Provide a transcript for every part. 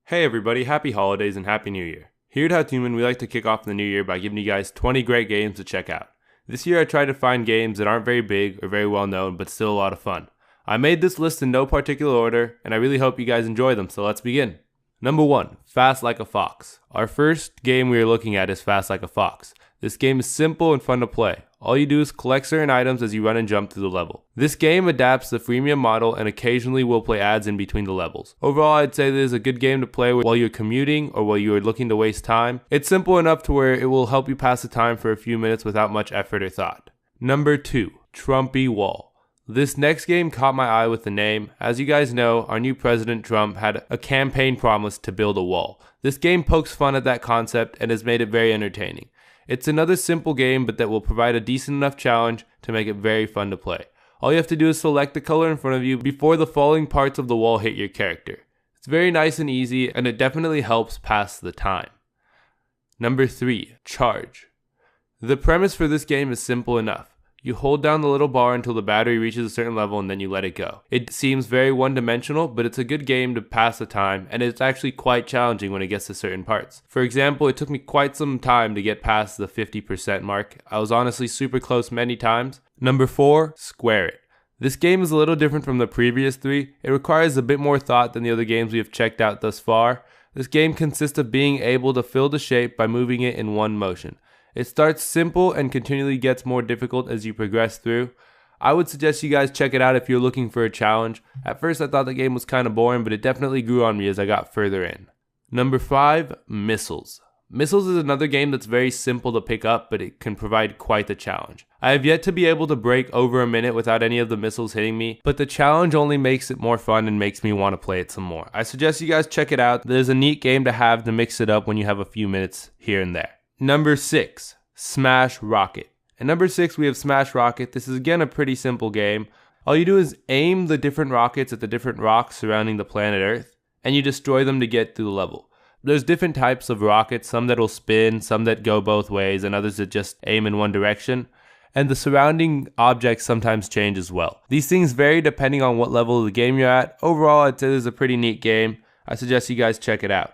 Hey everybody, happy holidays and happy new year. Here at HowToMan, we like to kick off the new year by giving you guys 20 great games to check out. This year I tried to find games that aren't very big or very well known, but still a lot of fun. I made this list in no particular order, and I really hope you guys enjoy them, so let's begin. Number 1, Fast Like a Fox. Our first game we are looking at is Fast Like a Fox. This game is simple and fun to play. All you do is collect certain items as you run and jump through the level. This game adapts the freemium model and occasionally will play ads in between the levels. Overall, I'd say this is a good game to play while you're commuting or while you're looking to waste time. It's simple enough to where it will help you pass the time for a few minutes without much effort or thought. Number 2, Trumpy Wall. This next game caught my eye with the name. As you guys know, our new President Trump had a campaign promise to build a wall. This game pokes fun at that concept and has made it very entertaining. It's another simple game, but that will provide a decent enough challenge to make it very fun to play. All you have to do is select the color in front of you before the falling parts of the wall hit your character. It's very nice and easy, and it definitely helps pass the time. Number 3, Charge. The premise for this game is simple enough. You hold down the little bar until the battery reaches a certain level and then you let it go. It seems very one-dimensional, but it's a good game to pass the time, and it's actually quite challenging when it gets to certain parts. For example, it took me quite some time to get past the 50% mark. I was honestly super close many times. Number 4, Square It. This game is a little different from the previous 3. It requires a bit more thought than the other games we have checked out thus far. This game consists of being able to fill the shape by moving it in one motion. It starts simple and continually gets more difficult as you progress through. I would suggest you guys check it out if you're looking for a challenge. At first I thought the game was kind of boring, but it definitely grew on me as I got further in. Number 5, Missiles. Missiles is another game that's very simple to pick up, but it can provide quite the challenge. I have yet to be able to break over a minute without any of the missiles hitting me, but the challenge only makes it more fun and makes me want to play it some more. I suggest you guys check it out. There's a neat game to have to mix it up when you have a few minutes here and there. Number 6, Smash Rocket. At number 6 we have Smash Rocket. This is again a pretty simple game. All you do is aim the different rockets at the different rocks surrounding the planet Earth, and you destroy them to get through the level. There's different types of rockets, some that'll spin, some that go both ways, and others that just aim in one direction. And the surrounding objects sometimes change as well. These things vary depending on what level of the game you're at. Overall, I'd say this is a pretty neat game. I suggest you guys check it out.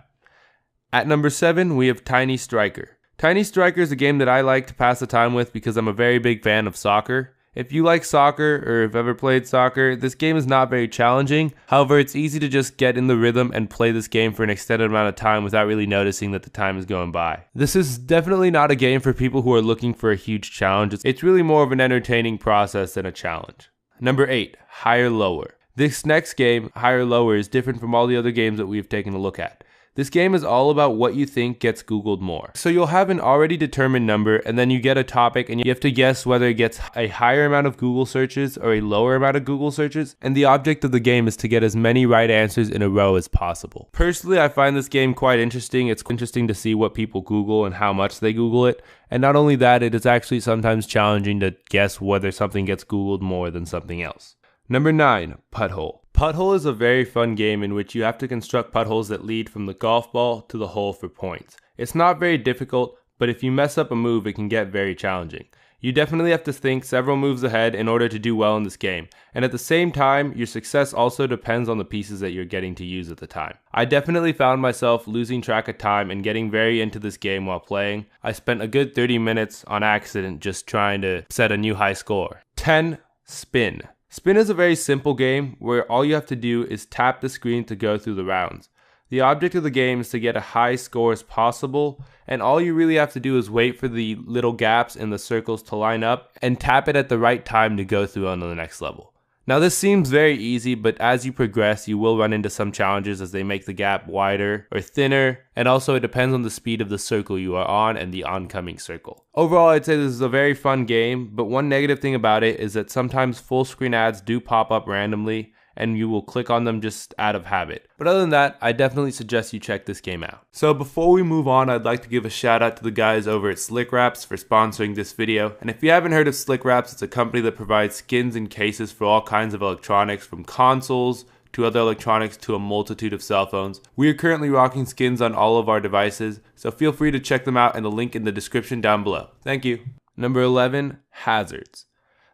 At number 7 we have Tiny Striker. Tiny Striker is a game that I like to pass the time with because I'm a very big fan of soccer. If you like soccer or have ever played soccer, this game is not very challenging. However, it's easy to just get in the rhythm and play this game for an extended amount of time without really noticing that the time is going by. This is definitely not a game for people who are looking for a huge challenge. It's really more of an entertaining process than a challenge. Number 8, Higher Lower. This next game, Higher Lower, is different from all the other games that we've taken a look at. This game is all about what you think gets Googled more. So you'll have an already determined number, and then you get a topic and you have to guess whether it gets a higher amount of Google searches or a lower amount of Google searches, and the object of the game is to get as many right answers in a row as possible. Personally, I find this game quite interesting. It's interesting to see what people Google and how much they Google it, and not only that, it is actually sometimes challenging to guess whether something gets Googled more than something else. Number 9, Putt-Hole. Putt-Hole is a very fun game in which you have to construct putt-holes that lead from the golf ball to the hole for points. It's not very difficult, but if you mess up a move, it can get very challenging. You definitely have to think several moves ahead in order to do well in this game, and at the same time, your success also depends on the pieces that you're getting to use at the time. I definitely found myself losing track of time and getting very into this game while playing. I spent a good 30 minutes on accident just trying to set a new high score. 10, Spin. Spin is a very simple game where all you have to do is tap the screen to go through the rounds. The object of the game is to get a high score as possible, and all you really have to do is wait for the little gaps in the circles to line up and tap it at the right time to go through on to the next level. Now this seems very easy, but as you progress you will run into some challenges as they make the gap wider or thinner, and also it depends on the speed of the circle you are on and the oncoming circle. Overall, I'd say this is a very fun game, but one negative thing about it is that sometimes full screen ads do pop up randomly and you will click on them just out of habit. But other than that, I definitely suggest you check this game out. So before we move on, I'd like to give a shout out to the guys over at Slick Wraps for sponsoring this video. And if you haven't heard of Slick Wraps, it's a company that provides skins and cases for all kinds of electronics, from consoles to other electronics to a multitude of cell phones. We are currently rocking skins on all of our devices, so feel free to check them out in the link in the description down below. Thank you. Number 11, Hazards.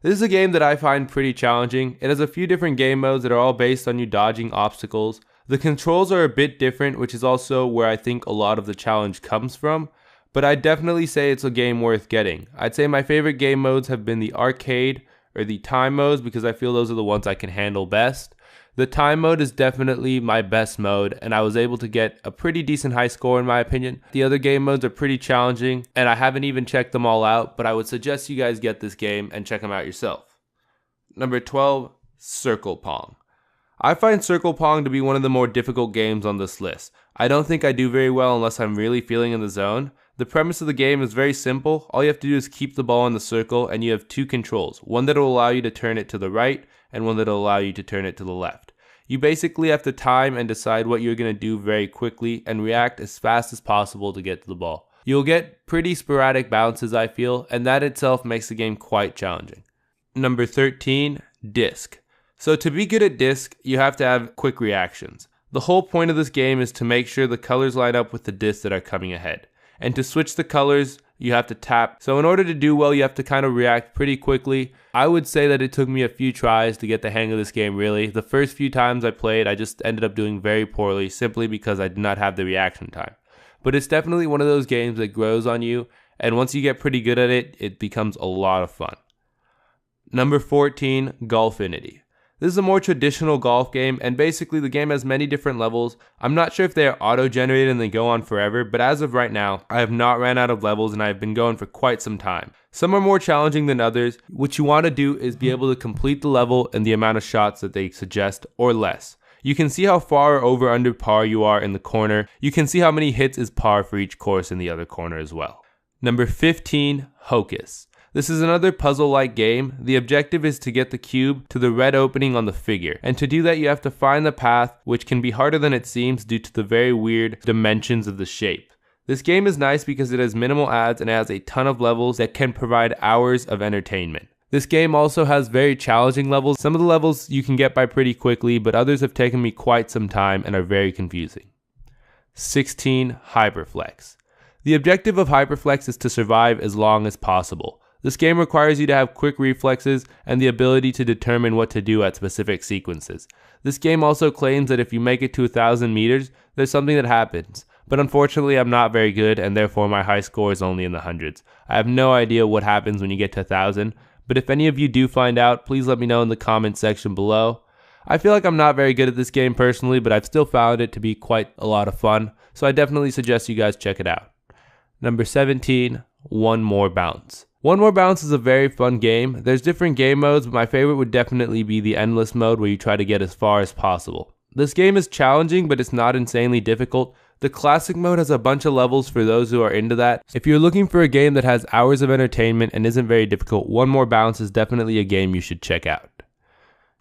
This is a game that I find pretty challenging. It has a few different game modes that are all based on you dodging obstacles. The controls are a bit different, which is also where I think a lot of the challenge comes from, but I'd definitely say it's a game worth getting. I'd say my favorite game modes have been the arcade or the time modes because I feel those are the ones I can handle best. The time mode is definitely my best mode, and I was able to get a pretty decent high score in my opinion. The other game modes are pretty challenging, and I haven't even checked them all out, but I would suggest you guys get this game and check them out yourself. Number 12, Circle Pong. I find Circle Pong to be one of the more difficult games on this list. I don't think I do very well unless I'm really feeling in the zone. The premise of the game is very simple. All you have to do is keep the ball in the circle, and you have two controls. One that will allow you to turn it to the right, and one that will allow you to turn it to the left. You basically have to time and decide what you're going to do very quickly and react as fast as possible to get to the ball. You'll get pretty sporadic bounces, I feel, and that itself makes the game quite challenging. Number 13, Disc. So to be good at Disc, you have to have quick reactions. The whole point of this game is to make sure the colors line up with the discs that are coming ahead. And to switch the colors, you have to tap. So in order to do well, you have to kind of react pretty quickly. I would say that it took me a few tries to get the hang of this game, really. The first few times I played, I just ended up doing very poorly simply because I did not have the reaction time. But it's definitely one of those games that grows on you, and once you get pretty good at it, it becomes a lot of fun. Number 14, Golfinity. This is a more traditional golf game, and basically the game has many different levels. I'm not sure if they are auto-generated and they go on forever, but as of right now, I have not ran out of levels and I have been going for quite some time. Some are more challenging than others. What you want to do is be able to complete the level in the amount of shots that they suggest or less. You can see how far or over under par you are in the corner. You can see how many hits is par for each course in the other corner as well. Number 15, Hocus. This is another puzzle-like game. The objective is to get the cube to the red opening on the figure, and to do that you have to find the path, which can be harder than it seems due to the very weird dimensions of the shape. This game is nice because it has minimal ads and it has a ton of levels that can provide hours of entertainment. This game also has very challenging levels. Some of the levels you can get by pretty quickly, but others have taken me quite some time and are very confusing. 16, Hyperflex. The objective of Hyperflex is to survive as long as possible. This game requires you to have quick reflexes and the ability to determine what to do at specific sequences. This game also claims that if you make it to 1,000 meters, there's something that happens. But unfortunately, I'm not very good, and therefore my high score is only in the hundreds. I have no idea what happens when you get to 1,000, but if any of you do find out, please let me know in the comment section below. I feel like I'm not very good at this game personally, but I've still found it to be quite a lot of fun, so I definitely suggest you guys check it out. Number 17, One More Bounce. One More Bounce is a very fun game. There's different game modes, but my favorite would definitely be the endless mode where you try to get as far as possible. This game is challenging, but it's not insanely difficult. The classic mode has a bunch of levels for those who are into that. If you're looking for a game that has hours of entertainment and isn't very difficult, One More Bounce is definitely a game you should check out.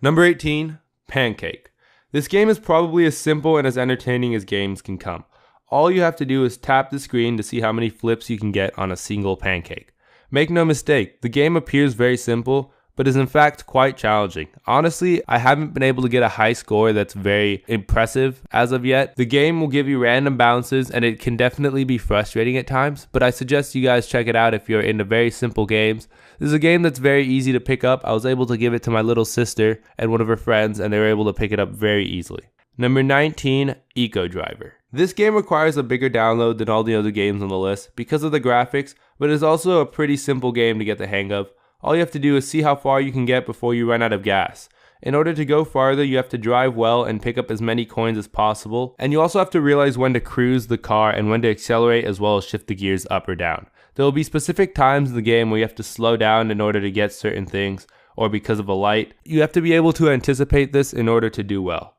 Number 18, Pancake. This game is probably as simple and as entertaining as games can come. All you have to do is tap the screen to see how many flips you can get on a single pancake. Make no mistake, the game appears very simple, but is in fact quite challenging. Honestly, I haven't been able to get a high score that's very impressive as of yet. The game will give you random bounces and it can definitely be frustrating at times, but I suggest you guys check it out if you're into very simple games. This is a game that's very easy to pick up. I was able to give it to my little sister and one of her friends, and they were able to pick it up very easily. Number 19, Eco Driver. This game requires a bigger download than all the other games on the list because of the graphics, but it's also a pretty simple game to get the hang of. All you have to do is see how far you can get before you run out of gas. In order to go farther, you have to drive well and pick up as many coins as possible, and you also have to realize when to cruise the car and when to accelerate as well as shift the gears up or down. There will be specific times in the game where you have to slow down in order to get certain things, or because of a light. You have to be able to anticipate this in order to do well.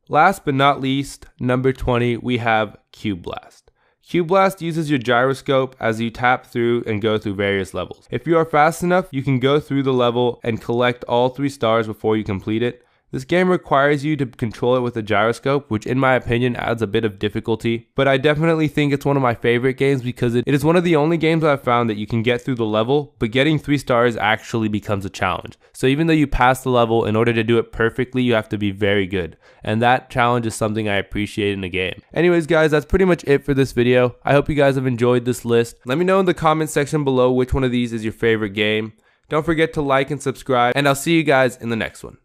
Last but not least, number 20, we have Cube Blast. Cube Blast uses your gyroscope as you tap through and go through various levels. If you are fast enough, you can go through the level and collect all 3 stars before you complete it. This game requires you to control it with a gyroscope, which in my opinion adds a bit of difficulty, but I definitely think it's one of my favorite games because it is one of the only games I've found that you can get through the level, but getting 3 stars actually becomes a challenge. So even though you pass the level, in order to do it perfectly, you have to be very good. And that challenge is something I appreciate in a game. Anyways guys, that's pretty much it for this video. I hope you guys have enjoyed this list. Let me know in the comment section below which one of these is your favorite game. Don't forget to like and subscribe, and I'll see you guys in the next one.